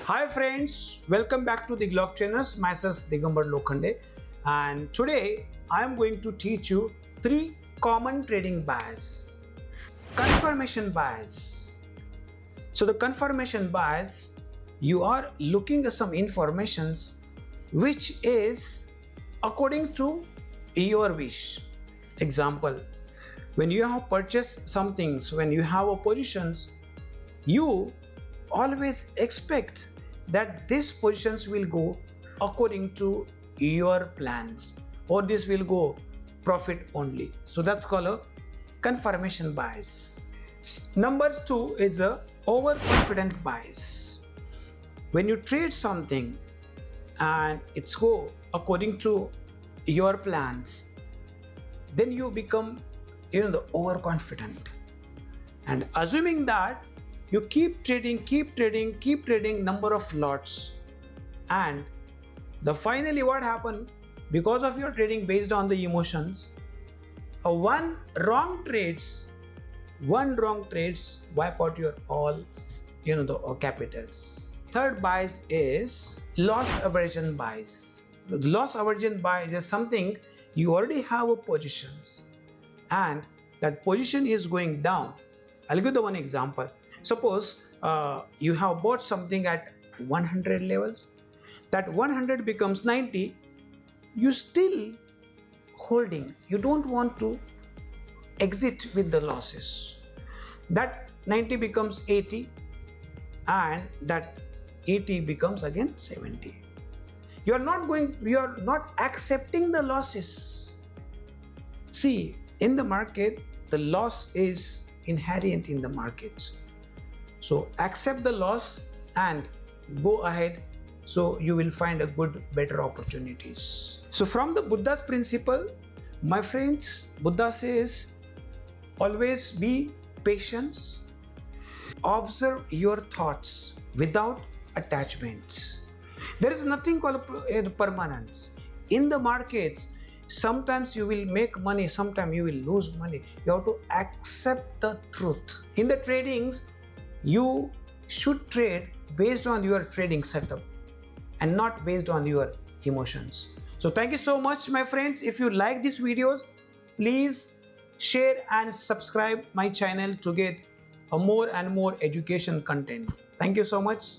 Hi friends, welcome back to DIGLOK Trainers. Myself Digambar, and today I am going to teach you 3 common trading bias. Confirmation bias. So the confirmation bias, you are looking at some informations which is according to your wish. Example, when you have purchased some things, when you have a positions, you always expect that these positions will go according to your plans, or this will go profit only. So that's called a confirmation bias. Number 2 is a overconfident bias. When you trade something and it's go according to your plans, then you become the overconfident, and assuming that you keep trading number of lots, and finally what happened, because of your trading based on the emotions, one wrong trades wipe out your all the capitals. Third bias is loss aversion bias. The loss aversion bias is something you already have a positions and that position is going down. I'll give the one example. Suppose you have bought something at 100 levels, that 100 becomes 90, you still holding, you don't want to exit with the losses. That 90 becomes 80 and that 80 becomes again 70. You are not accepting the losses. See, in the market, the loss is inherent in the markets. So accept the loss and go ahead, so you will find a better opportunities. So from the Buddha's principle, my friends, Buddha says always be patient, observe your thoughts without attachments. There is nothing called permanence. In the markets, sometimes you will make money, sometimes you will lose money. You have to accept the truth. In the tradings, you should trade based on your trading setup and not based on your emotions. So thank you so much, my friends. If you like these videos, please share and subscribe my channel to get a more and more education content. Thank you so much.